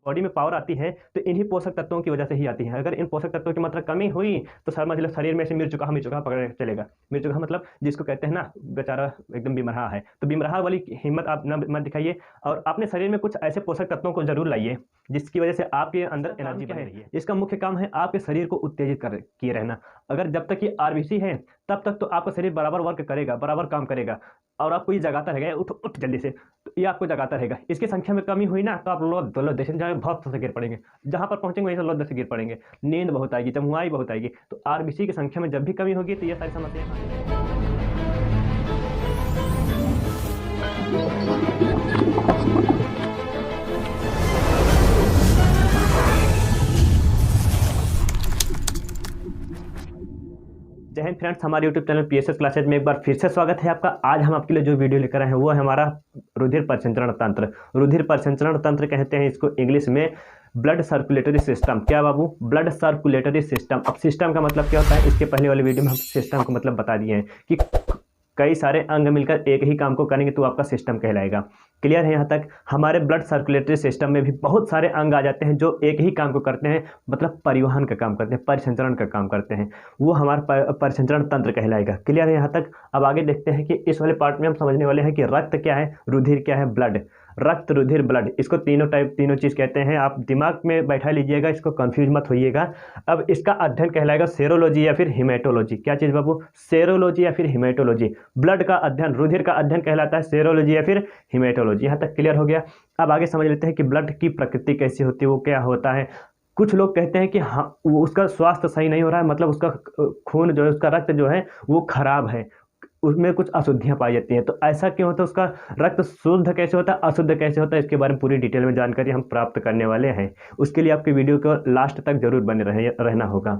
Body में power आती है तो इन्हीं पोषक तत्वों की वजह से ही आती है। अगर इन पोषक तत्वों की मात्रा कमी हुई तो समझ लो शरीर में से मिर्च चुका पकड़ चलेगा। मिर्च चुका मतलब जिसको कहते हैं ना बेचारा एकदम बिमरहा है, तो बिमरहा वाली हिम्मत आप न मत दिखाइए और अपने शरीर में कुछ ऐसे पोषक तत्वों को जरूर लाइए जिसकी वजह से आपके अंदर एनर्जी बनी रही है। इसका मुख्य काम है आपके शरीर को उत्तेजित कर किए रहना। अगर जब तक ये आरबीसी है तब तक तो आपका शरीर बराबर वर्क करेगा, बराबर काम करेगा और आपको ये जगाता रहेगा, उठ उठ जल्दी से, तो ये आपको जगाता रहेगा। इसकी संख्या में कमी हुई ना तो आप लोग देश बहुत से गिर पड़ेंगे, जहां पर पहुंचेंगे वहीं से लोग से गिर पड़ेंगे, नींद बहुत आएगी, चमुआई बहुत आएगी। तो आरबीसी की संख्या में जब भी कमी होगी तो ये सारी समस्याएं आएंगी। जय हिंद फ्रेंड्स, हमारे यूट्यूब चैनल पीएसएस क्लासेज में एक बार फिर से स्वागत है आपका। आज हम आपके लिए जो वीडियो लेकर आए हैं वो है हमारा रुधिर परिसंचरण तंत्र। रुधिर परिसंचरण तंत्र कहते हैं इसको इंग्लिश में ब्लड सर्कुलेटरी सिस्टम। क्या बाबू? Blood circulatory system. अब सिस्टम का मतलब क्या होता है, इसके पहले वाले वीडियो में हम सिस्टम का मतलब बता दिए हैं कि कई सारे अंग मिलकर एक ही काम को करेंगे तो आपका सिस्टम कहलाएगा। क्लियर है यहाँ तक? हमारे ब्लड सर्कुलेटरी सिस्टम में भी बहुत सारे अंग आ जाते हैं जो एक ही काम को करते हैं, मतलब परिवहन का काम करते हैं, परिसंचरण का काम करते हैं, वो हमारा परिसंचरण तंत्र कहलाएगा। क्लियर है यहाँ तक? अब आगे देखते हैं कि इस वाले पार्ट में हम समझने वाले हैं कि रक्त क्या है, रुधिर क्या है, ब्लड। रक्त, रुधिर, ब्लड, इसको तीनों चीज़ कहते हैं। आप दिमाग में बैठा लीजिएगा, इसको कंफ्यूज मत होइएगा। अब इसका अध्ययन कहलाएगा सेरोलॉजी या फिर हिमेटोलॉजी। क्या चीज़ बाबू? सेरोलॉजी या फिर हिमेटोलॉजी। ब्लड का अध्ययन, रुधिर का अध्ययन कहलाता है सेरोलॉजी या फिर हिमेटोलॉजी। यहाँ तक क्लियर हो गया? अब आगे समझ लेते हैं कि ब्लड की प्रकृति कैसी होती है, वो क्या होता है। कुछ लोग कहते हैं कि हाँ उसका स्वास्थ्य सही नहीं हो रहा है, मतलब उसका खून जो है, उसका रक्त जो है वो खराब है, उसमें कुछ अशुद्धियाँ पाई जाती हैं। तो ऐसा क्यों होता है? उसका रक्त शुद्ध कैसे होता है, अशुद्ध कैसे होता है, इसके बारे में पूरी डिटेल में जानकारी हम प्राप्त करने वाले हैं। उसके लिए आपके वीडियो को लास्ट तक जरूर बने रहना होगा।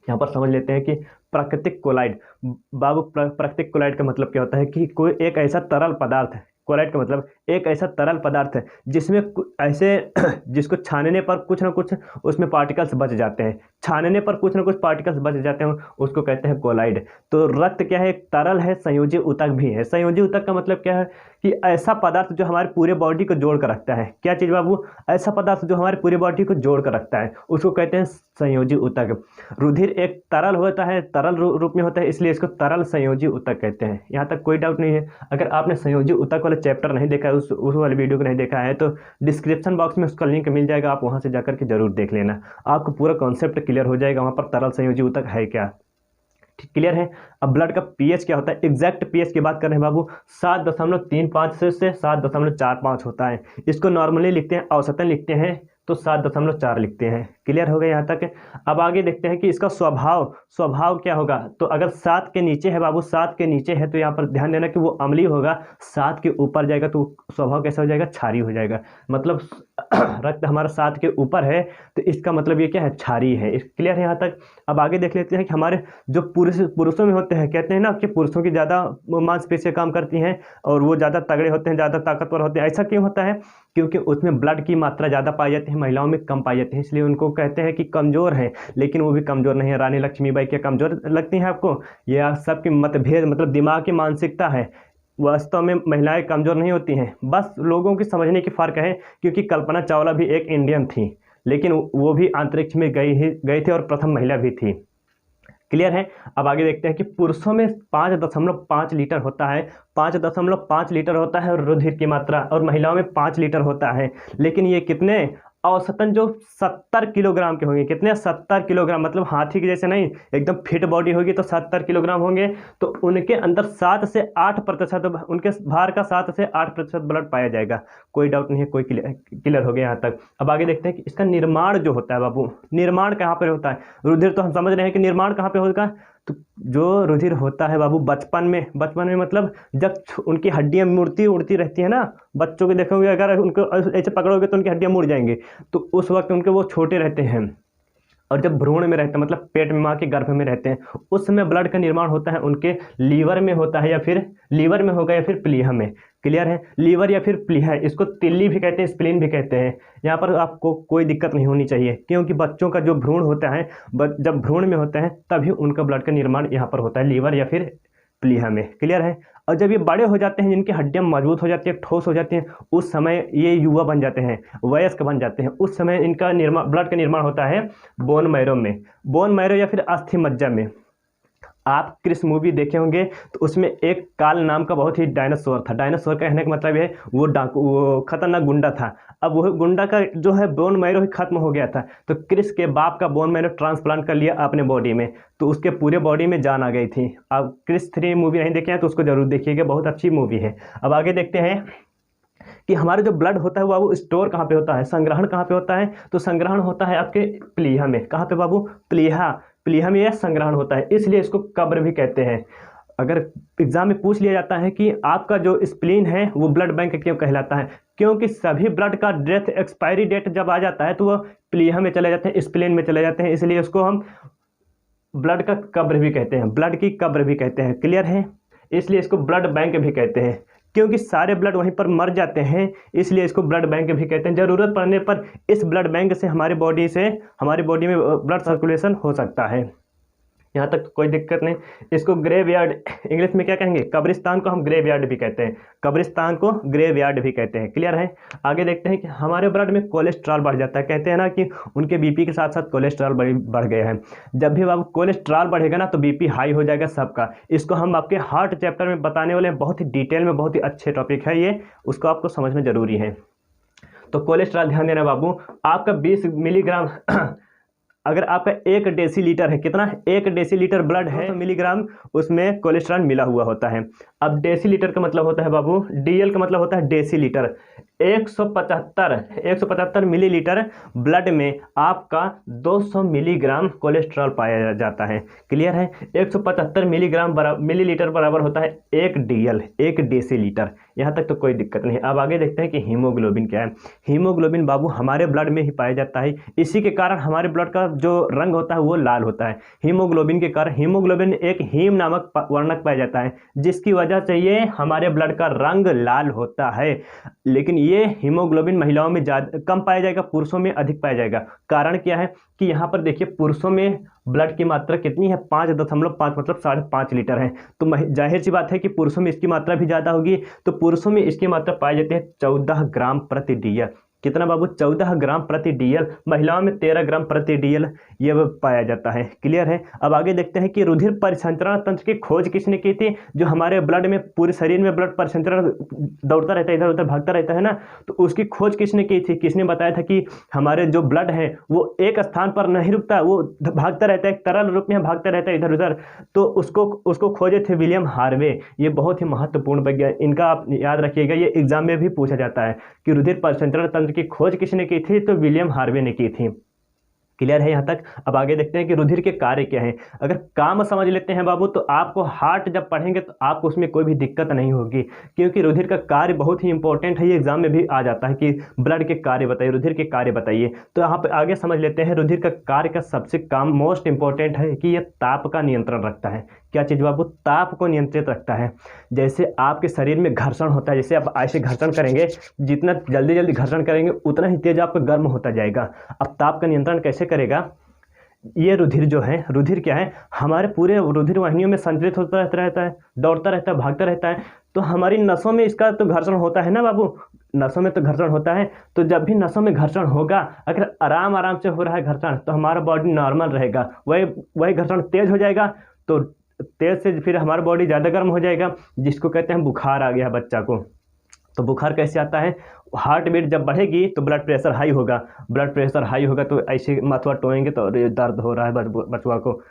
यहाँ पर समझ लेते हैं कि प्राकृतिक कोलाइड। बाबू, प्राकृतिक कोलाइड का मतलब क्या होता है कि कोई एक ऐसा तरल पदार्थ है, कोलाइड का मतलब एक ऐसा तरल पदार्थ है जिसमें ऐसे जिसको छानने पर कुछ ना कुछ उसमें पार्टिकल्स बच जाते हैं, छानने पर कुछ ना कुछ पार्टिकल्स बच जाते हैं, उसको कहते हैं कोलाइड। तो रक्त क्या है? एक तरल है, संयोजी ऊतक भी है। संयोजी ऊतक का मतलब क्या है कि ऐसा पदार्थ जो हमारे पूरे बॉडी को जोड़ कर रखता है। क्या चीज़ बाबू? ऐसा पदार्थ जो हमारे पूरे बॉडी को जोड़ कर रखता है, उसको कहते हैं संयोजी ऊतक। रुधिर एक तरल होता है, तरल रूप में होता है, इसलिए इसको तरल संयोजी ऊतक कहते हैं। यहाँ तक कोई डाउट नहीं है। अगर आपने संयोजी ऊतक वाला चैप्टर नहीं देखा है, उस वाले वीडियो को नहीं देखा है, तो डिस्क्रिप्शन बॉक्स में उसका लिंक मिल जाएगा, आप वहाँ से जाकर के जरूर देख लेना, आपको पूरा कॉन्सेप्ट क्लियर हो जाएगा वहाँ पर तरल संयोजी ऊतक है क्या। क्लियर है? अब ब्लड का पीएच क्या होता है, एग्जैक्ट पीएच की बात कर रहे हैं बाबू, 7.35 से 7.45 होता है। इसको नॉर्मली लिखते हैं, औसतन लिखते हैं तो 7.4 लिखते हैं। क्लियर हो गया यहाँ तक? अब आगे देखते हैं कि इसका स्वभाव क्या होगा। तो अगर 7 के नीचे है बाबू, 7 के नीचे है तो यहाँ पर ध्यान देना कि वो अम्लीय होगा। 7 के ऊपर जाएगा तो स्वभाव कैसा हो जाएगा? क्षारीय हो जाएगा। मतलब रक्त हमारा 7 के ऊपर है तो इसका मतलब ये क्या है? क्षारीय है। क्लियर है यहाँ तक? अब आगे देख लेते हैं कि हमारे जो पुरुषों में होते हैं, कहते हैं ना कि पुरुषों की ज़्यादा मांसपेशियाँ काम करती हैं और वो ज़्यादा तगड़े होते हैं, ज़्यादा ताकतवर होते हैं। ऐसा क्यों होता है? क्योंकि उसमें ब्लड की मात्रा ज़्यादा पाई जाती है, महिलाओं में कम पाई जाती है, इसलिए उनको कहते हैं कि कमज़ोर है। लेकिन वो भी कमज़ोर नहीं है। रानी लक्ष्मीबाई क्या कमज़ोर लगती हैं आपको? ये आप सबकी मतभेद, मतलब दिमाग की मानसिकता है। वास्तव में महिलाएं कमज़ोर नहीं होती हैं, बस लोगों की समझने की फ़र्क है। क्योंकि कल्पना चावला भी एक इंडियन थी, लेकिन वो भी अंतरिक्ष में गई थी और प्रथम महिला भी थी। क्लियर है? अब आगे देखते हैं कि पुरुषों में 5.5 लीटर होता है, 5.5 लीटर होता है रुधिर की मात्रा, और महिलाओं में 5 लीटर होता है। लेकिन ये कितने औसतन जो 70 किलोग्राम के होंगे। कितने? 70 किलोग्राम। मतलब हाथी की जैसे नहीं, एकदम फिट बॉडी होगी तो 70 किलोग्राम होंगे। तो उनके अंदर 7 से 8%, उनके भार का 7 से 8% ब्लड पाया जाएगा। कोई डाउट नहीं है, कोई क्लियर हो गया यहाँ तक? अब आगे देखते हैं कि इसका निर्माण जो होता है बाबू, निर्माण कहाँ पर होता है? रुधिर तो हम समझ रहे हैं कि निर्माण कहाँ पे होगा। तो जो रुधिर होता है बाबू बचपन में मतलब जब उनकी हड्डियां उड़ती रहती है ना, बच्चों को देखोगे अगर उनको ऐसे पकड़ोगे तो उनकी हड्डियां मुड़ जाएंगी, तो उस वक्त उनके वो छोटे रहते हैं। और जब भ्रूण में रहते हैं, मतलब पेट में, माँ के गर्भ में रहते हैं, उस समय ब्लड का निर्माण होता है उनके लीवर में होता है, या फिर लीवर में होगा या फिर प्लीहा में। क्लियर है? लीवर या फिर प्लीहा, इसको तिल्ली भी कहते हैं, स्प्लीन भी कहते हैं। यहाँ पर आपको कोई दिक्कत नहीं होनी चाहिए, क्योंकि बच्चों का जो भ्रूण होता है, जब भ्रूण में होता है तभी उनका ब्लड का निर्माण यहाँ पर होता है, लीवर या फिर प्लीहा में। क्लियर है? और जब ये बड़े हो जाते हैं, जिनकी हड्डियाँ मजबूत हो जाती हैं, ठोस हो जाती हैं, उस समय ये युवा बन जाते हैं, वयस्क बन जाते हैं। उस समय इनका ब्लड का निर्माण होता है बोन मैरो में, बोन मैरो या फिर अस्थि मज्जा में। आप क्रिस मूवी देखे होंगे तो उसमें एक काल नाम का बहुत ही डायनासोर था। डायनासोर का कहने का मतलब है वो डाकू, वो खतरनाक गुंडा था। अब वो गुंडा का जो है बोन मैरो ही खत्म हो गया था, तो क्रिस के बाप का बोन मैरो ट्रांसप्लांट कर लिया अपने बॉडी में, तो उसके पूरे बॉडी में जान आ गई थी। अब क्रिस 3 मूवी नहीं देखे हैं तो उसको जरूर देखिएगा, बहुत अच्छी मूवी है। अब आगे देखते हैं कि हमारा जो ब्लड होता है वो स्टोर कहाँ पे होता है, संग्रहण कहाँ पे होता है, तो संग्रहण होता है आपके प्लीहा में। कहाँ पे बाबू? प्लीहा, प्लीहा में यह संग्रहण होता है, इसलिए इसको कब्र भी कहते हैं। अगर एग्जाम में पूछ लिया जाता है कि आपका जो स्प्लीन है वो ब्लड बैंक क्यों कहलाता है, क्योंकि सभी ब्लड का डेथ एक्सपायरी डेट जब आ जाता है तो वह प्लीहा में चले जाते हैं, स्प्लीन में चले जाते हैं, इसलिए उसको हम ब्लड का कब्र भी कहते हैं, ब्लड की कब्र भी कहते हैं। क्लियर है? इसलिए इसको ब्लड बैंक भी कहते हैं, क्योंकि सारे ब्लड वहीं पर मर जाते हैं, इसलिए इसको ब्लड बैंक भी कहते हैं। ज़रूरत पड़ने पर इस ब्लड बैंक से हमारी बॉडी में ब्लड सर्कुलेशन हो सकता है। यहाँ तक तो कोई दिक्कत नहीं। इसको ग्रेवयार्ड, इंग्लिश में क्या कहेंगे? कब्रिस्तान को हम ग्रेवयार्ड भी कहते हैं, कब्रिस्तान को ग्रेवयार्ड भी कहते हैं। क्लियर है? आगे देखते हैं कि हमारे ब्लड में कोलेस्ट्रॉल बढ़ जाता है। कहते हैं ना कि उनके बीपी के साथ साथ कोलेस्ट्रॉल बढ़ गया है। जब भी बाबू कोलेस्ट्रॉल बढ़ेगा ना तो बीपी हाई हो जाएगा सबका। इसको हम आपके हार्ट चैप्टर में बताने वाले हैं, बहुत ही डिटेल में, बहुत ही अच्छे टॉपिक है ये, उसको आपको समझना जरूरी है। तो कोलेस्ट्रॉल ध्यान देना बाबू, आपका 20 मिलीग्राम अगर आपका 1 डेसीलीटर है, कितना? 1 डेसीलीटर ब्लड है तो मिलीग्राम उसमें कोलेस्ट्रॉल मिला हुआ होता है। अब डेसीलीटर का मतलब होता है बाबू, डीएल का मतलब होता है डेसीलीटर। 175 मिलीलीटर ब्लड में आपका 200 मिलीग्राम कोलेस्ट्रॉल पाया जाता है। क्लियर है? 175 मिलीलीटर बराबर होता है 1 डीएल, 1 डेसीलीटर। यहाँ तक तो कोई दिक्कत नहीं। अब आगे देखते हैं कि हीमोग्लोबिन क्या है। हीमोग्लोबिन बाबू हमारे ब्लड में ही पाया जाता है, इसी के कारण हमारे ब्लड का जो रंग होता है वो लाल होता है। हीमोग्लोबिन के कारण, हीमोग्लोबिन एक हीम नामक वर्णक पाया जाता है, जिसकी वजह से ये हमारे ब्लड का रंग लाल होता है। लेकिन ये हीमोग्लोबिन महिलाओं में ज़्यादा कम पाया जाएगा, पुरुषों में अधिक पाया जाएगा। कारण क्या है कि यहाँ पर देखिए पुरुषों में ब्लड की मात्रा कितनी है? 5.5 मतलब 5.5 लीटर है। तो जाहिर सी बात है कि पुरुषों में इसकी मात्रा भी ज़्यादा होगी। तो पुरुषों में इसकी मात्रा पाई जाती है 14 ग्राम प्रति डीएल। कितना बाबू? 14 ग्राम प्रति डीएल। महिलाओं में 13 ग्राम प्रति डीएल ये पाया जाता है। क्लियर है? अब आगे देखते हैं कि रुधिर परिसंचरण तंत्र की खोज किसने की थी? जो हमारे ब्लड में, पूरे शरीर में ब्लड परिसंचरण दौड़ता रहता है, इधर उधर भागता रहता है ना, तो उसकी खोज किसने की थी? किसने बताया था कि हमारे जो ब्लड है वो एक स्थान पर नहीं रुकता, वो भागता रहता है, एक तरल रूप में भागता रहता है इधर उधर। तो उसको खोजे थे विलियम हार्वे। ये बहुत ही महत्वपूर्ण विज्ञान, इनका आप याद रखिएगा, ये एग्जाम में भी पूछा जाता है कि रुधिर परिसंचरण तंत्र की खोज किसने की थी? तो विलियम हार्वे ने की थी। क्लियर है यहाँ तक? अब आगे देखते हैं कि रुधिर के कार्य क्या हैं। अगर काम समझ लेते हैं बाबू तो आपको हार्ट जब पढ़ेंगे तो आपको उसमें कोई भी दिक्कत नहीं होगी, क्योंकि रुधिर का कार्य बहुत ही इंपॉर्टेंट है। ये एग्जाम में भी आ जाता है कि ब्लड के कार्य बताइए, रुधिर के कार्य बताइए। तो यहाँ पे आगे समझ लेते हैं। रुधिर का कार्य का सबसे काम मोस्ट इंपॉर्टेंट है कि यह ताप का नियंत्रण रखता है। क्या चीज़ बाबू? ताप को नियंत्रित रखता है। जैसे आपके शरीर में घर्षण होता है, जैसे आप ऐसे घर्षण करेंगे, जितना जल्दी घर्षण करेंगे उतना ही तेज आपका गर्म होता जाएगा। अब ताप का नियंत्रण कैसे करेगा? ये रुधिर जो है, रुधिर क्या है? हमारे पूरे रुधिर वाहिनियों में संचरित होता रहता है, दौड़ता रहता है, भागता रहता है। तो हमारी नसों में इसका तो घर्षण होता है ना बाबू, नसों में तो घर्षण होता है। तो जब भी नसों में घर्षण होगा, अगर आराम से हो रहा है घर्षण तो हमारा बॉडी नॉर्मल रहेगा। वही घर्षण तेज हो जाएगा तो तेज से फिर हमारा बॉडी ज़्यादा गर्म हो जाएगा, जिसको कहते हैं बुखार आ गया बच्चा को। तो बुखार कैसे आता है? हार्ट बीट जब बढ़ेगी तो ब्लड प्रेशर हाई होगा, ब्लड प्रेशर हाई होगा तो ऐसे माथुआ टोएंगे तो दर्द हो रहा है बचुआ को,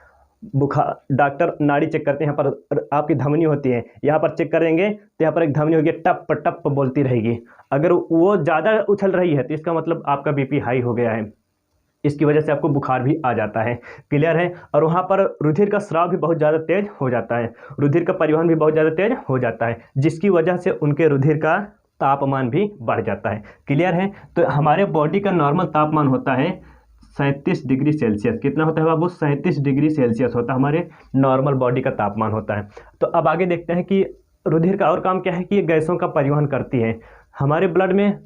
बुखार। डॉक्टर नाड़ी चेक करते हैं, यहाँ पर आपकी धमनी होती है, यहाँ पर चेक करेंगे तो यहाँ पर एक धमनी होगी, टप टप बोलती रहेगी। अगर वो ज़्यादा उछल रही है तो इसका मतलब आपका बीपी हाई हो गया है, इसकी वजह से आपको बुखार भी आ जाता है। क्लियर है? और वहाँ पर रुधिर का स्राव भी बहुत ज़्यादा तेज हो जाता है, रुधिर का परिवहन भी बहुत ज़्यादा तेज हो जाता है, जिसकी वजह से उनके रुधिर का तापमान भी बढ़ जाता है। क्लियर है? तो हमारे बॉडी का नॉर्मल तापमान होता है 37 डिग्री सेल्सियस। कितना होता है बाबू? 37 डिग्री सेल्सियस होता है हमारे नॉर्मल बॉडी का तापमान होता है। तो अब आगे देखते हैं कि रुधिर का और काम क्या है कि ये गैसों का परिवहन करती है। हमारे ब्लड में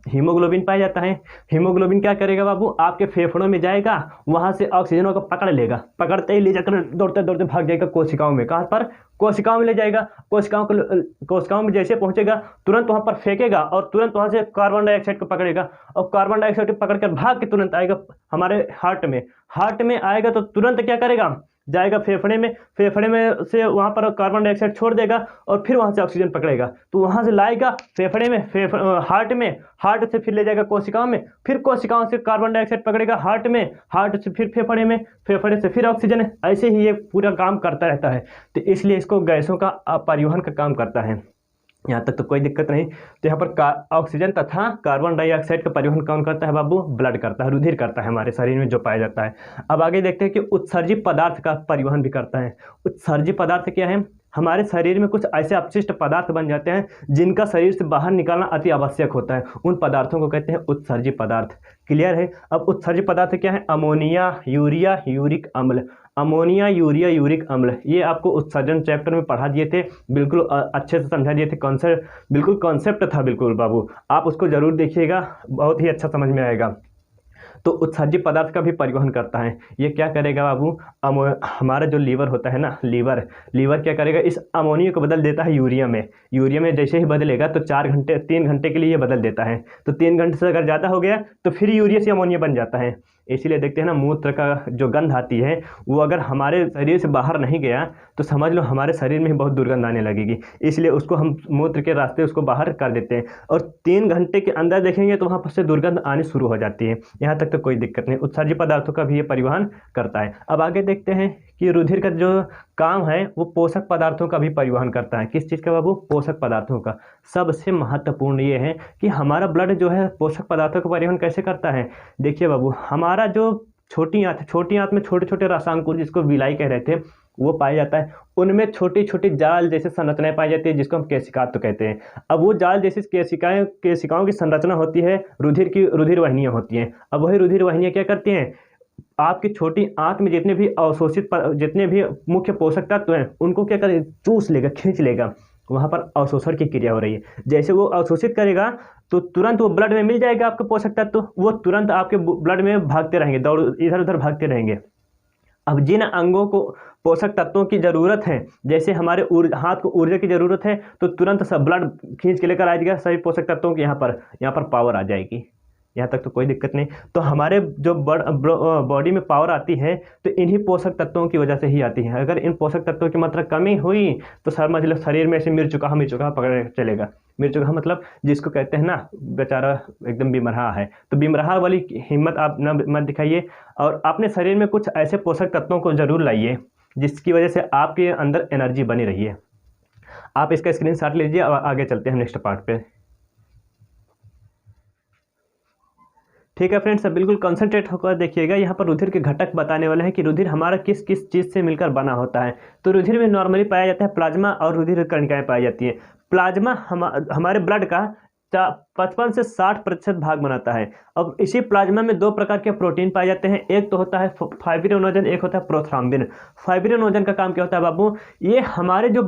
हीमोग्लोबिन पाया जाता है। हीमोग्लोबिन क्या करेगा बाबू, आपके फेफड़ों में जाएगा, वहाँ से ऑक्सीजन को पकड़ लेगा, पकड़ते ही ले जाकर दौड़ते दौड़ते भाग जाएगा कोशिकाओं में। कहाँ पर? कोशिकाओं में ले जाएगा। कोशिकाओं में जैसे पहुंचेगा तुरंत वहाँ पर फेंकेगा और तुरंत वहाँ से कार्बन डाइऑक्साइड को पकड़ेगा और कार्बन डाइऑक्साइड को पकड़कर भाग के तुरंत आएगा हमारे हार्ट में आएगा तो तुरंत क्या करेगा, जाएगा फेफड़े में से वहाँ पर कार्बन डाइऑक्साइड छोड़ देगा और फिर वहाँ से ऑक्सीजन पकड़ेगा, तो वहाँ से लाएगा फेफड़े में, हार्ट से फिर ले जाएगा कोशिकाओं में, फिर कोशिकाओं से कार्बन डाइऑक्साइड पकड़ेगा हार्ट से फिर फेफड़े से फिर ऑक्सीजन। ऐसे ही ये पूरा काम करता रहता है, तो इसलिए इसको गैसों का परिवहन का काम करता है। यहाँ तक तो कोई दिक्कत नहीं। तो यहाँ पर ऑक्सीजन तथा कार्बन डाइऑक्साइड का परिवहन कौन करता है बाबू? ब्लड करता है, रुधिर करता है हमारे शरीर में जो पाया जाता है। अब आगे देखते हैं कि उत्सर्जित पदार्थ का परिवहन भी करता है। उत्सर्जित पदार्थ क्या है? हमारे शरीर में कुछ ऐसे अपशिष्ट पदार्थ बन जाते हैं जिनका शरीर से बाहर निकालना अति आवश्यक होता है, उन पदार्थों को कहते हैं उत्सर्जित पदार्थ। क्लियर है? अब उत्सर्जित पदार्थ क्या है? अमोनिया, यूरिया, यूरिक अम्ल। अमोनिया, यूरिया, यूरिक अम्ल, ये आपको उत्सर्जन चैप्टर में पढ़ा दिए थे, बिल्कुल अच्छे से समझा दिए थे। कॉन्सेप्ट था बिल्कुल बाबू, आप उसको जरूर देखिएगा, बहुत ही अच्छा समझ में आएगा। तो उत्सर्जित पदार्थ का भी परिवहन करता है। ये क्या करेगा बाबू? हमारा जो लीवर होता है ना, लीवर क्या करेगा, इस अमोनिया को बदल देता है यूरिया में जैसे ही बदलेगा तो 3 घंटे के लिए ये बदल देता है। तो 3 घंटे से अगर ज़्यादा हो गया तो फिर यूरिया से अमोनिया बन जाता है। इसीलिए देखते हैं ना, मूत्र का जो गंध आती है वो अगर हमारे शरीर से बाहर नहीं गया तो समझ लो हमारे शरीर में ही बहुत दुर्गंध आने लगेगी, इसलिए उसको हम मूत्र के रास्ते उसको बाहर कर देते हैं और 3 घंटे के अंदर देखेंगे तो वहाँ पर से दुर्गंध आनी शुरू हो जाती है। यहाँ तक तो कोई दिक्कत नहीं, उत्सर्जित पदार्थों का भी ये परिवहन करता है। अब आगे देखते हैं कि रुधिर का जो काम है वो पोषक पदार्थों का भी परिवहन करता है। किस चीज़ का बाबू? पोषक पदार्थों का। सबसे महत्वपूर्ण ये है कि हमारा ब्लड जो है पोषक पदार्थों का परिवहन कैसे करता है। देखिए बाबू, हमारा जो छोटी आंत में छोटे छोटे रसांकुर जिसको विलाई कह रहे थे वो पाया जाता है, उनमें छोटी छोटी जाल जैसे संरचनाएं पाई जाती है जिसको हम केशिका तो कहते हैं। अब वो जाल जैसी केशिकाओं की संरचना होती है, रुधिर वाहिनियाँ होती हैं। अब वही रुधिर वाहिनियाँ क्या करती हैं, आपकी छोटी आंत में जितने भी मुख्य पोषक तत्व हैं उनको क्या करें, चूस लेगा, खींच लेगा। वहाँ पर अवशोषण की क्रिया हो रही है। जैसे वो अवशोषित करेगा तो तुरंत वो ब्लड में मिल जाएगा आपके पोषक तत्व, वो तुरंत आपके ब्लड में भागते रहेंगे, इधर उधर भागते रहेंगे। अब जिन अंगों को पोषक तत्वों की ज़रूरत है, जैसे हमारे हाथ को ऊर्जा की ज़रूरत है तो तुरंत सब ब्लड खींच के लेकर आ जाएगा सभी पोषक तत्वों की यहाँ पर पावर आ जाएगी। यहाँ तक तो कोई दिक्कत नहीं। तो हमारे जो बॉडी में पावर आती है तो इन्हीं पोषक तत्वों की वजह से ही आती है। अगर इन पोषक तत्वों की मात्रा कमी हुई तो समझ लो शरीर में ऐसे मिर्चुका पकड़ चलेगा। मिर्चुका मतलब जिसको कहते हैं ना बेचारा एकदम बिमरहा है, तो बिमरहा वाली हिम्मत आप मत दिखाइए और अपने शरीर में कुछ ऐसे पोषक तत्वों को जरूर लाइए जिसकी वजह से आपके अंदर एनर्जी बनी रही है। आप इसका स्क्रीनशॉट लीजिए और आगे चलते हैं नेक्स्ट पार्ट पे। ठीक है फ्रेंड्स, अब बिल्कुल कंसंट्रेट होकर देखिएगा। यहाँ पर रुधिर के घटक बताने वाले हैं कि रुधिर हमारा किस किस चीज़ से मिलकर बना होता है। तो रुधिर में नॉर्मली पाया जाता है प्लाज्मा और रुधिर कणिकाएं पाई जाती हैं। प्लाज्मा हमारे ब्लड का 55 से 60% भाग बनाता है। अब इसी प्लाज्मा में 2 प्रकार के प्रोटीन पाए जाते हैं, एक तो होता है फाइब्रिनोजन, एक होता है प्रोथ्राम्बिन। फाइब्रिनोजन का काम क्या होता है बाबू, ये हमारे जो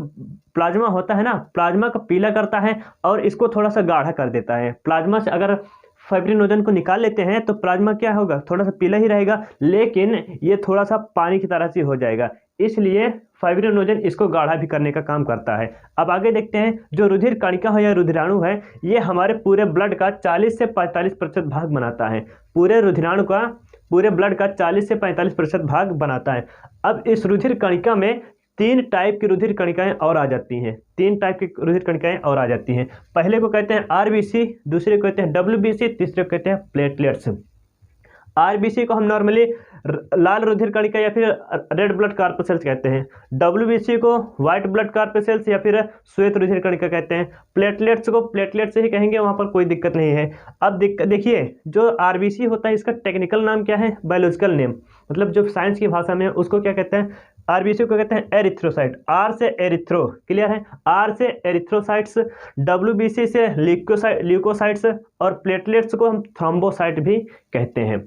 प्लाज्मा होता है ना, प्लाज्मा को पीला करता है और इसको थोड़ा सा गाढ़ा कर देता है। प्लाज्मा से अगर फाइब्रिनोजन को निकाल लेते हैं तो प्लाज्मा क्या होगा, थोड़ा सा पीला ही रहेगा, लेकिन ये थोड़ा सा पानी की तरह से हो जाएगा, इसलिए फाइब्रिनोजन इसको गाढ़ा भी करने का काम करता है। अब आगे देखते हैं, जो रुधिर कणिका है या रुधिराणु है, ये हमारे पूरे ब्लड का 40 से 45% भाग बनाता है। पूरे ब्लड का 40 से 45% भाग बनाता है। अब इस रुधिर कणिका में 3 टाइप की रुधिर कणिकाएं और आ जाती हैं। 3 टाइप की रुधिर कणिकाएं और आ जाती हैं। पहले को कहते हैं आरबीसी, दूसरे को कहते हैं डब्ल्यूबीसी, तीसरे को कहते हैं प्लेटलेट्स। आरबीसी को हम नॉर्मली लाल रुधिर कणिका या फिर रेड ब्लड कार्पसेल्स कहते हैं। डब्ल्यूबीसी को व्हाइट ब्लड कार्पसेल्स या फिर श्वेत रुधिर कणिका कहते हैं। प्लेटलेट्स को प्लेटलेट्स से ही कहेंगे, वहाँ पर कोई दिक्कत नहीं है। अब देखिए, जो आरबीसी होता है इसका टेक्निकल नाम क्या है, बायोलॉजिकल नेम, मतलब जो साइंस की भाषा में है उसको क्या कहते हैं, आरबीसी को कहते हैं एरिथ्रोसाइट। आर से एरिथ्रो, क्लियर है, आर से एरिथ्रोसाइट्स, डब्ल्यूबीसी से ल्यूकोसाइट्स और प्लेटलेट्स को हम थ्रोम्बोसाइट भी कहते हैं।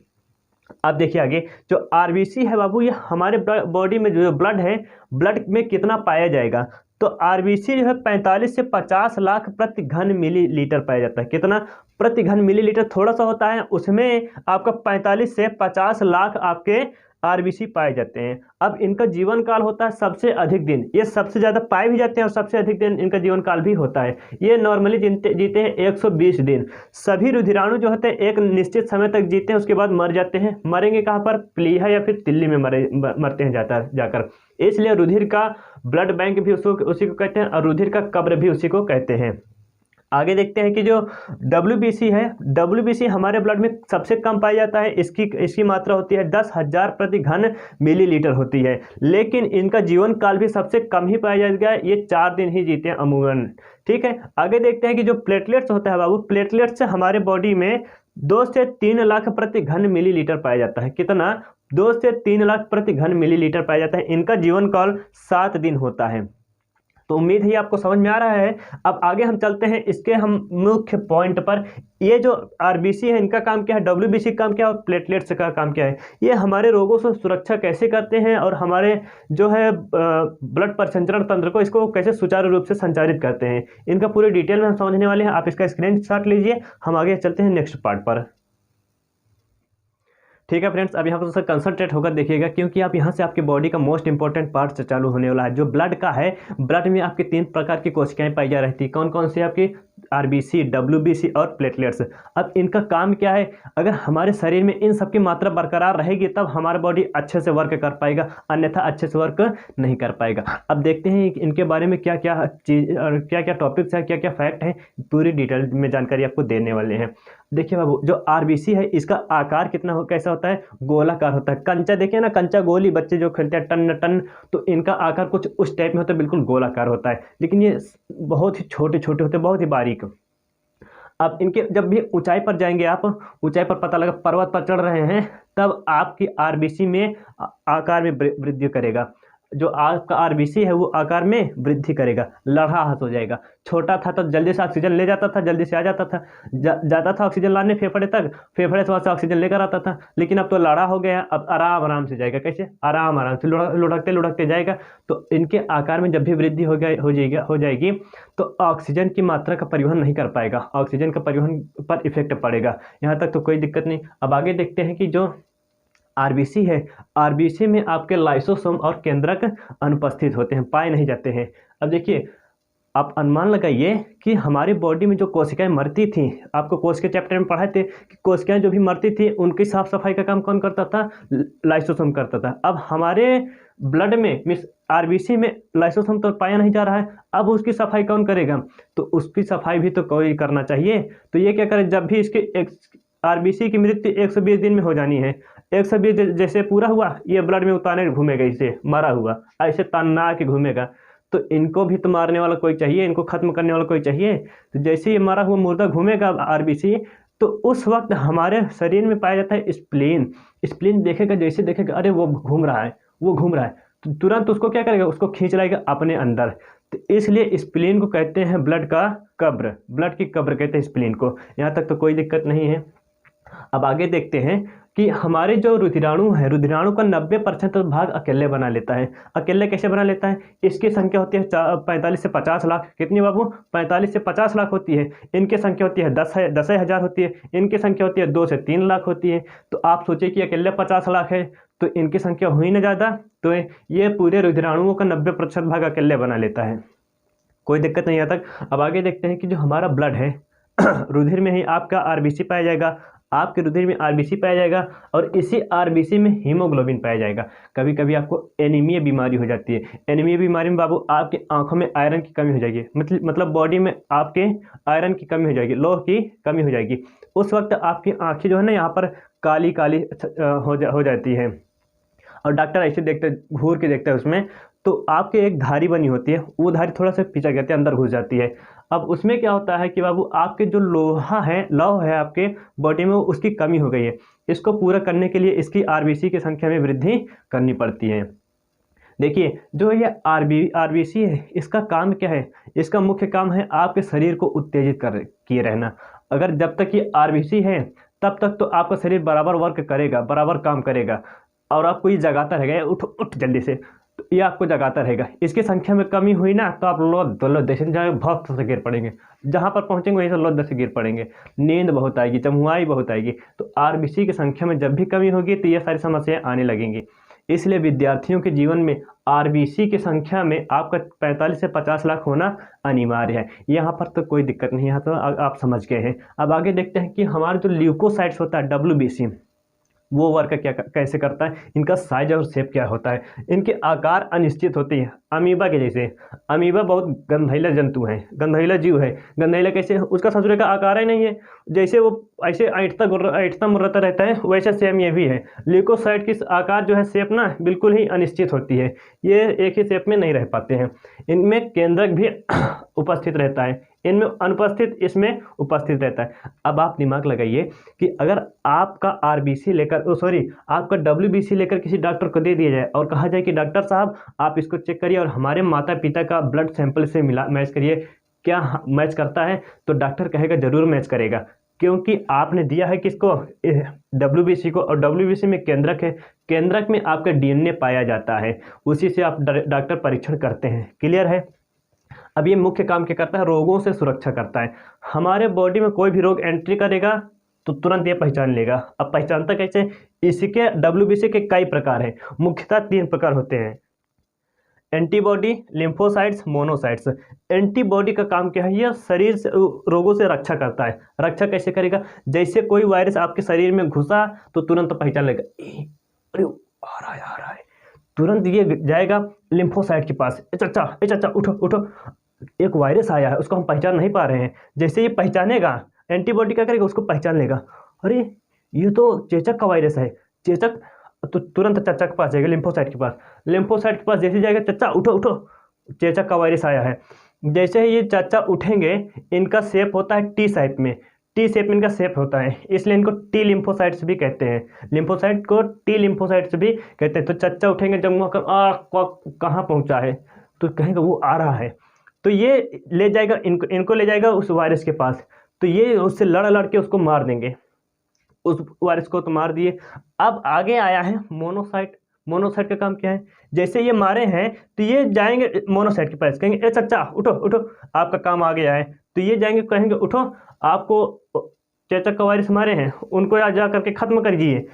अब देखिए आगे, जो आरबीसी है बाबू, ये हमारे बॉडी में जो ब्लड है, ब्लड में कितना पाया जाएगा, तो आरबीसी जो है 45 से 50 लाख प्रति घन मिलीलीटर पाया जाता है। कितना प्रति घन मिलीलीटर थोड़ा सा होता है, उसमें आपका 45 से 50 लाख आपके आरबीसी पाए जाते हैं। अब इनका जीवन काल होता है सबसे अधिक दिन, ये सबसे ज़्यादा पाए भी जाते हैं और सबसे अधिक दिन इनका जीवन काल भी होता है। ये नॉर्मली जीते हैं 120 दिन। सभी रुधिराणु जो होते हैं एक निश्चित समय तक जीते हैं, उसके बाद मर जाते हैं। मरेंगे कहाँ पर? प्लीहा या फिर तिल्ली में मरते हैं जाकर। इसलिए रुधिर का ब्लड बैंक भी उसी को कहते हैं और रुधिर का कब्र भी उसी को कहते हैं। आगे देखते हैं कि जो WBC है, WBC हमारे ब्लड में सबसे कम पाया जाता है। इसकी मात्रा होती है 10,000 प्रति घन मिलीलीटर होती है, लेकिन इनका जीवन काल भी सबसे कम ही पाया जाएगा। ये 4 दिन ही जीते हैं अमूमन। ठीक है, आगे देखते हैं कि जो प्लेटलेट्स होता है बाबू, प्लेटलेट्स से हमारे बॉडी में 2 से 3 लाख प्रति घन मिलीलीटर पाया जाता है। कितना? 2 से 3 लाख प्रति घन मिलीलीटर पाया जाता है। इनका जीवन काल 7 दिन होता है। तो उम्मीद है आपको समझ में आ रहा है। अब आगे हम चलते हैं इसके हम मुख्य पॉइंट पर। ये जो आरबीसी है इनका काम क्या है, डब्ल्यूबीसी का काम क्या है और प्लेटलेट्स का काम क्या है। ये हमारे रोगों से सुरक्षा कैसे करते हैं और हमारे जो है ब्लड परिसंचरण तंत्र को इसको कैसे सुचारू रूप से संचालित करते हैं, इनका पूरी डिटेल में हम समझने वाले हैं। आप इसका स्क्रीनशॉट लीजिए, हम आगे चलते हैं नेक्स्ट पार्ट पर। ठीक है फ्रेंड्स, अब यहाँ पर दोस्तों कंसंट्रेट होकर देखिएगा, क्योंकि आप यहाँ से आपके बॉडी का मोस्ट इंपॉर्टेंट पार्ट से चालू होने वाला है। जो ब्लड का है, ब्लड में आपकी 3 प्रकार की कोशिकाएं पाई जा रही थी। कौन कौन सी? आपकी आरबीसी, डब्ल्यूबीसी और प्लेटलेट्स। अब इनका काम क्या है? अगर हमारे शरीर में इन सबकी मात्रा बरकरार रहेगी तब हमारा बॉडी अच्छे से वर्क कर पाएगा, अन्यथा अच्छे से वर्क नहीं कर पाएगा। अब देखते हैं इनके बारे में क्या क्या चीज़ और क्या क्या टॉपिक्स है, क्या क्या फैक्ट है, पूरी डिटेल में जानकारी आपको देने वाले हैं। देखिए बाबू, जो आरबीसी है इसका आकार कितना कैसा होता है? गोलाकार होता है। कंचा देखिए ना, कंचा गोली बच्चे जो खेलते हैं टन टन, तो इनका आकार कुछ उस टाइप में होता है, बिल्कुल गोलाकार होता है। लेकिन ये बहुत ही छोटे छोटे होते हैं, बहुत ही बारीक। अब इनके जब भी ऊंचाई पर जाएंगे आप, ऊंचाई पर पता लगा पर्वत पर चढ़ रहे हैं, तब आपकी आरबीसी में आकार में वृद्धि करेगा। जो आपका आरबीसी है वो आकार में वृद्धि करेगा, लड़ा हाथ हो जाएगा। छोटा था तो जल्दी से ऑक्सीजन ले जाता था, जल्दी से आ जाता था, जाता था ऑक्सीजन लाने फेफड़े तक, फेफड़े से वहाँ से ऑक्सीजन लेकर आता था। लेकिन अब तो लड़ा हो गया, अब आराम आराम से जाएगा। कैसे? आराम आराम से लुढ़कते लुढ़कते जाएगा। तो इनके आकार में जब भी वृद्धि हो जाएगी तो ऑक्सीजन की मात्रा का परिवहन नहीं कर पाएगा, ऑक्सीजन का परिवहन पर इफेक्ट पड़ेगा। यहाँ तक तो कोई दिक्कत नहीं। अब आगे देखते हैं कि जो आरबीसी है, आरबीसी में आपके लाइसोसोम और केंद्रक अनुपस्थित होते हैं, पाए नहीं जाते हैं। अब देखिए, आप अनुमान लगाइए कि हमारी बॉडी में जो कोशिकाएं मरती थी, आपको कोशिका चैप्टर में पढ़ाए थे कि कोशिकाएं जो भी मरती थी उनकी साफ सफाई का काम कौन करता था? लाइसोसोम करता था। अब हमारे ब्लड में मीन्स आरबीसी में लाइसोसोम तो पाया नहीं जा रहा है, अब उसकी सफाई कौन करेगा? तो उसकी सफाई भी तो कोई करना चाहिए। तो ये क्या करे, जब भी इसके आरबीसी की मृत्यु 120 दिन में हो जानी है, 120 जैसे पूरा हुआ, ये ब्लड में उतारने घूमेगा, इसे मरा हुआ ऐसे तना के घूमेगा। तो इनको भी तो मारने वाला कोई चाहिए, इनको खत्म करने वाला कोई चाहिए। तो जैसे ये मरा हुआ मुर्दा घूमेगा आरबीसी, तो उस वक्त हमारे शरीर में पाया जाता है स्प्लीन। स्प्लीन देखेगा, जैसे देखेगा अरे वो घूम रहा है, वो घूम रहा है, तो तुरंत उसको क्या करेगा? उसको खींच लाएगा अपने अंदर। तो इसलिए स्प्लीन को कहते हैं ब्लड का कब्र, ब्लड की कब्र कहते हैं स्प्लीन को। यहाँ तक तो कोई दिक्कत नहीं है। अब आगे देखते हैं कि हमारे जो रुधिराणु है, रुधिराणु का 90% भाग अकेले बना लेता है। अकेले कैसे बना लेता है? इसकी संख्या होती है 45 से 50 लाख। कितनी बाबू? 45 से 50 लाख होती है। इनकी संख्या होती है 10,000 होती है। इनकी संख्या होती है 2 से 3 लाख होती है। तो आप सोचिए कि अकेले 50 लाख है तो इनकी संख्या हुई ना ज़्यादा, तो ये पूरे रुधिराणुओं का 90% भाग अकेले बना लेता है। कोई दिक्कत नहीं आता। अब आगे देखते हैं कि जो हमारा ब्लड है रुधिर में ही आपका आरबीसी पाया जाएगा, आपके रुधिर में आरबीसी पाया जाएगा और इसी आरबीसी में हीमोग्लोबिन पाया जाएगा। कभी कभी आपको एनीमिया बीमारी हो जाती है। एनीमिया बीमारी में बाबू आपकी आंखों में आयरन की कमी हो जाएगी, मतलब बॉडी में आपके आयरन की कमी हो जाएगी, लोह की कमी हो जाएगी। उस वक्त आपकी आंखें जो है ना यहाँ पर काली काली हो जाती है और डॉक्टर ऐसे देखते, घूर के देखते हैं उसमें, तो आपके एक धारी बनी होती है, वो धारी थोड़ा सा पीछा कहते हैं, अंदर घुस जाती है। अब उसमें क्या होता है कि बाबू आपके जो लोहा है, लौह है आपके बॉडी में, उसकी कमी हो गई है। इसको पूरा करने के लिए इसकी आरबीसी की संख्या में वृद्धि करनी पड़ती है। देखिए, जो ये आरबीसी है, इसका काम क्या है? इसका मुख्य काम है आपके शरीर को उत्तेजित किए रहना। अगर जब तक ये आरबीसी है तब तक तो आपका शरीर बराबर वर्क करेगा, बराबर काम करेगा और आपको ये जगाता रहेगा, उठ उठ जल्दी से, तो ये आपको जगाता रहेगा। इसकी संख्या में कमी हुई ना तो आप लोग देखें जाए बहुत से गिर पड़ेंगे, जहाँ पर पहुँचेंगे वहीं से लोग से गिर पड़ेंगे, नींद बहुत आएगी, चमुआई बहुत आएगी। तो आरबीसी की संख्या में जब भी कमी होगी तो ये सारी समस्याएं आने लगेंगी। इसलिए विद्यार्थियों के जीवन में आरबीसी की संख्या में आपका 45 से 50 लाख होना अनिवार्य है। यहाँ पर तो कोई दिक्कत नहीं, यहाँ तो आप समझ गए हैं। अब आगे देखते हैं कि हमारे जो ल्यूकोसाइट्स होता है WBC, वो वर्क क्या कैसे करता है, इनका साइज और शेप क्या होता है, इनके आकार अनिश्चित होते हैं अमीबा के जैसे। अमीबा बहुत गंधैला जंतु है, गंधैला जीव है। गंधैला कैसे, उसका ससुरे का आकार ही नहीं है, जैसे वो ऐसे ऐंठता मुर्रता रहता है वैसे सेम ये भी है। ल्यूकोसाइट की आकार जो है शेप ना बिल्कुल ही अनिश्चित होती है, ये एक ही शेप में नहीं रह पाते हैं। इनमें केंद्रक भी उपस्थित रहता है, इनमें अनुपस्थित, इसमें उपस्थित रहता है। अब आप दिमाग लगाइए कि अगर आपका आरबीसी लेकर आपका WBC लेकर किसी डॉक्टर को दे दिया जाए और कहा जाए कि डॉक्टर साहब आप इसको चेक करिए और हमारे माता पिता का ब्लड सैंपल से मैच करिए, क्या मैच करता है, तो डॉक्टर कहेगा जरूर मैच करेगा, क्योंकि आपने दिया है किसको, WBC को। और WBC में केंद्रक है, केंद्रक में आपका DNA पाया जाता है, उसी से आप डॉक्टर परीक्षण करते हैं। क्लियर है। अब ये मुख्य काम क्या करता है, रोगों से सुरक्षा करता है। हमारे बॉडी में कोई भी रोग एंट्री करेगा तो तुरंत ये पहचान लेगा। अब पहचानता कैसे, इसके WBC के कई प्रकार हैं, मुख्यतः 3 प्रकार होते हैं, एंटीबॉडी, लिम्फोसाइट्स, मोनोसाइट्स। एंटीबॉडी का काम क्या है, यह शरीर से रोगों से रक्षा करता है। रक्षा कैसे करेगा, जैसे कोई वायरस आपके शरीर में घुसा तो तुरंत पहचान लेगा, अरे आ रहा है, तुरंत ये जाएगा लिम्फोसाइट के पास, ए चाचा उठो उठो, एक वायरस आया है, उसको हम पहचान नहीं पा रहे हैं। जैसे ये पहचानेगा, एंटीबॉडी क्या करेगा, उसको पहचान लेगा, अरे ये तो चेचक का वायरस है, चेचक, तो तुरंत चाचा के पास जाएगा, लिम्फोसाइट के पास। लिम्फोसाइट के पास जैसे जाएगा, चाचा उठो उठो, चेचक का वायरस आया है। जैसे ही ये चाचा उठेंगे, इनका शेप होता है टी शेप में, टी शेप में इनका शेप होता है, इसलिए इनको टी लिम्फोसाइट्स भी कहते हैं। लिम्फोसाइट को टी लिम्फोसाइट्स भी कहते हैं। तो चाचा उठेंगे, जब कहाँ पहुँचा है, तो कहेंगे वो आ रहा है, तो ये ले जाएगा इनको ले जाएगा उस वायरस के पास, तो ये उससे लड़ के उसको मार देंगे, उस वायरस को तो मार दिए। अब आगे आया है मोनोसाइट। मोनोसाइट का काम क्या है, जैसे ये मारे हैं तो ये जाएंगे मोनोसाइट के पास, कहेंगे ए चाचा उठो उठो, आपका काम आ गया है। तो ये जाएंगे, कहेंगे उठो, आपको चेचक का वायरस मारे हैं, उनको जा करके ख़त्म कर दीजिए।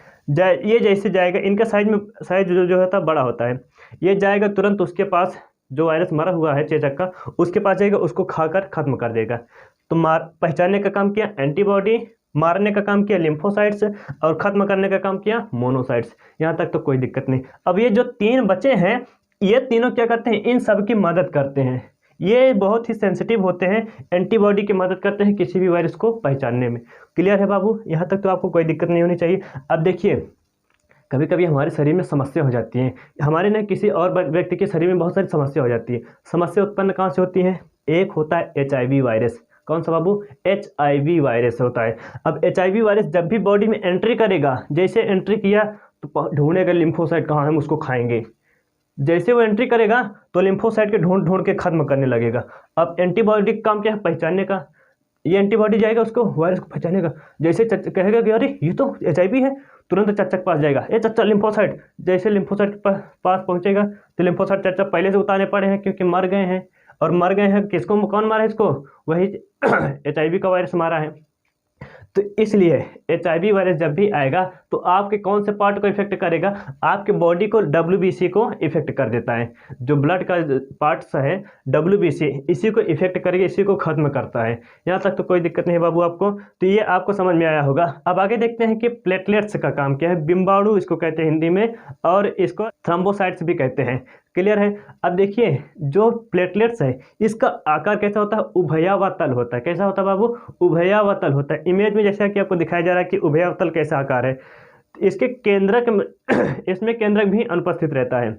ये जैसे जाएगा, इनका साइज जो होता है बड़ा होता है, ये जाएगा तुरंत उसके पास, जो वायरस मरा हुआ है चेचक का, उसके पास जाएगा, उसको खाकर ख़त्म कर देगा। तो पहचानने का काम किया एंटीबॉडी, मारने का काम किया लिम्फोसाइट्स, और ख़त्म करने का काम किया मोनोसाइट्स। यहाँ तक तो कोई दिक्कत नहीं। अब ये जो 3 बचे हैं, ये तीनों क्या करते हैं, इन सब की मदद करते हैं। ये बहुत ही सेंसिटिव होते हैं, एंटीबॉडी की मदद करते हैं किसी भी वायरस को पहचानने में। क्लियर है बाबू, यहाँ तक तो आपको कोई दिक्कत नहीं होनी चाहिए। अब देखिए, कभी कभी हमारे शरीर में समस्या हो जाती है, हमारे न किसी और व्यक्ति के शरीर में बहुत सारी समस्या हो जाती है। समस्या उत्पन्न कहाँ से होती है, एक होता है HIV वायरस। कौन सा बाबू, HIV वायरस होता है। अब HIV वायरस जब भी बॉडी में एंट्री करेगा, जैसे एंट्री किया तो ढूंढेगा लिम्फोसाइट कहाँ है, हम उसको खाएंगे। जैसे वो एंट्री करेगा तो लिम्फोसाइट के ढूंढ के खत्म करने लगेगा। अब एंटीबॉडी का काम क्या है, पहचानने का। ये एंटीबॉडी जाएगा, उसको वायरस को पहचानेगा। जैसे कहेगा कि अरे ये तो HIV है, तुरंत चाचा के पास जाएगा, ए चाचा लिम्फोसाइट। जैसे लिम्फोसाइट के पास पहुंचेगा तो लिम्फोसाइट चाचा पहले से उतारने पड़े हैं, क्योंकि मर गए हैं। और मर गए हैं, किसको, कौन मारा है इसको, वही HIV का वायरस मारा है। तो इसलिए HIV वायरस जब भी आएगा तो आपके कौन से पार्ट को इफेक्ट करेगा, आपके बॉडी को, WBC को इफेक्ट कर देता है। जो ब्लड का पार्ट्स है WBC, इसी को इफेक्ट करके इसी को खत्म करता है। यहाँ तक तो कोई दिक्कत नहीं है बाबू आपको, तो ये आपको समझ में आया होगा। अब आगे देखते हैं कि प्लेटलेट्स का काम क्या है। बिम्बाणु इसको कहते हैं हिंदी में, और इसको थ्रोम्बोसाइट्स भी कहते हैं। क्लियर है। अब देखिए, जो प्लेटलेट्स है इसका आकार कैसा होता है, उभयावतल होता है। कैसा होता है बाबू, उभयावतल होता है। इमेज में जैसा कि आपको दिखाया जा रहा है कि उभयावतल कैसा आकार है। इसके केंद्रक इसमें केंद्रक भी अनुपस्थित रहता है,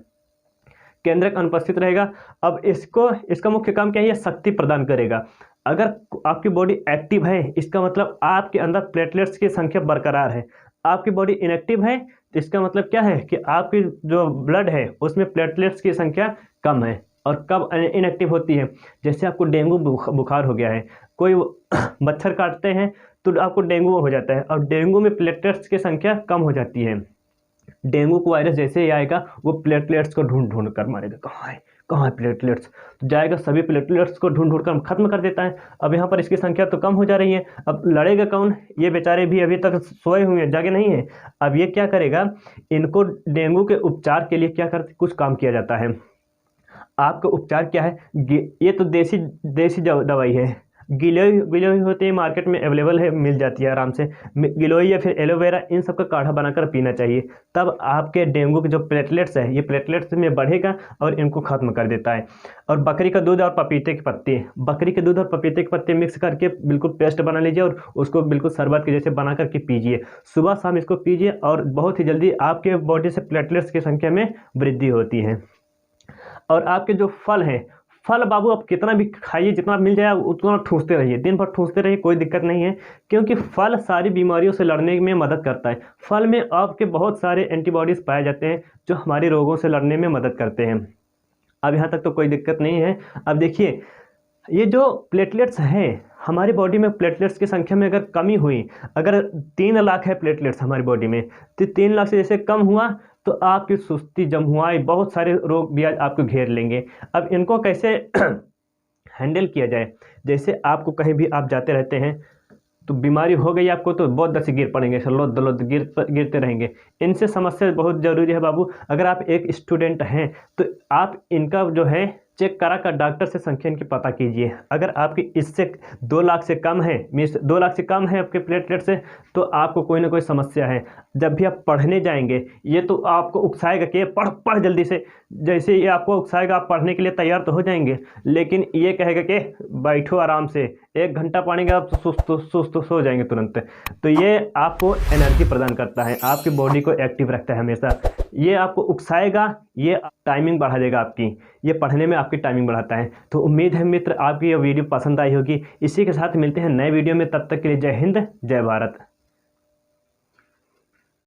केंद्रक अनुपस्थित रहेगा। अब इसका मुख्य काम क्या है, ये शक्ति प्रदान करेगा। अगर आपकी बॉडी एक्टिव है, इसका मतलब आपके अंदर प्लेटलेट्स की संख्या बरकरार है। आपकी बॉडी इनएक्टिव है तो इसका मतलब क्या है कि आपकी जो ब्लड है उसमें प्लेटलेट्स की संख्या कम है। और कब इनएक्टिव होती है, जैसे आपको डेंगू बुखार हो गया है, कोई मच्छर काटते हैं तो आपको डेंगू हो जाता है, और डेंगू में प्लेटलेट्स की संख्या कम हो जाती है। डेंगू को वायरस जैसे ही आएगा वो प्लेटलेट्स को ढूंढ ढूंढ कर मारेगा, कहाँ है प्लेटलेट्स, तो जाएगा सभी प्लेटलेट्स को ढूंढ ढूंढ कर खत्म कर देता है। अब यहाँ पर इसकी संख्या तो कम हो जा रही है, अब लड़ेगा कौन, ये बेचारे भी अभी तक सोए हुए हैं, जागे नहीं हैं। अब ये क्या करेगा, इनको डेंगू के उपचार के लिए क्या कर कुछ काम किया जाता है। आपका उपचार क्या है, ये तो देसी दवाई है, गिलोई होती है, मार्केट में अवेलेबल है, मिल जाती है आराम से। गिलोई या फिर एलोवेरा, इन सब का काढ़ा बनाकर पीना चाहिए, तब आपके डेंगू के जो प्लेटलेट्स है ये प्लेटलेट्स में बढ़ेगा और इनको ख़त्म कर देता है। और बकरी का दूध और पपीते के पत्ते, बकरी के दूध और पपीते के पत्ते मिक्स करके बिल्कुल पेस्ट बना लीजिए और उसको बिल्कुल शरबत के जैसे बना करके पीजिए, सुबह शाम इसको पीजिए और बहुत ही जल्दी आपके बॉडी से प्लेटलेट्स की संख्या में वृद्धि होती है। और आपके जो फल हैं, फल बाबू आप कितना भी खाइए, जितना मिल जाए उतना ठूंसते रहिए, दिन भर ठूंसते रहिए, कोई दिक्कत नहीं है, क्योंकि फल सारी बीमारियों से लड़ने में मदद करता है। फल में आपके बहुत सारे एंटीबॉडीज़ पाए जाते हैं जो हमारे रोगों से लड़ने में मदद करते हैं। अब यहाँ तक तो कोई दिक्कत नहीं है। अब देखिए, ये जो प्लेटलेट्स हैं हमारी बॉडी में, प्लेटलेट्स की संख्या में अगर कमी हुई, अगर 3 लाख है प्लेटलेट्स हमारी बॉडी में, तो 3 लाख से जैसे कम हुआ तो आपकी सुस्ती, जमुआई, बहुत सारे रोग भी आपको घेर लेंगे। अब इनको कैसे हैंडल किया जाए, जैसे आपको कहीं भी आप जाते रहते हैं तो बीमारी हो गई आपको तो बहुत दस गिर पड़ेंगे, सलोद दलोद गिरते रहेंगे, इनसे समस्या बहुत ज़रूरी है बाबू। अगर आप एक स्टूडेंट हैं तो आप इनका जो है चेक करा कर डॉक्टर से संख्या इनकी पता कीजिए। अगर आपकी इससे 2 लाख से कम है, मीन्स 2 लाख से कम है आपके प्लेटलेट से, तो आपको कोई ना कोई समस्या है। जब भी आप पढ़ने जाएंगे ये तो आपको उकसाएगा कि पढ़ जल्दी से, जैसे ये आपको उकसाएगा आप पढ़ने के लिए तैयार तो हो जाएंगे, लेकिन ये कहेगा कि बैठो आराम से, 1 घंटा पढ़ेंगे आप तो सुस्त सो जाएंगे तुरंत। तो ये आपको एनर्जी प्रदान करता है, आपकी बॉडी को एक्टिव रखता है हमेशा। ये आपको उकसाएगा, ये टाइमिंग बढ़ा देगा आपकी, ये पढ़ने में आपकी टाइमिंग बढ़ाता है। तो उम्मीद है मित्र आपकी ये वीडियो पसंद आई होगी। इसी के साथ मिलते हैं नए वीडियो में, तब तक के लिए जय हिंद, जय भारत।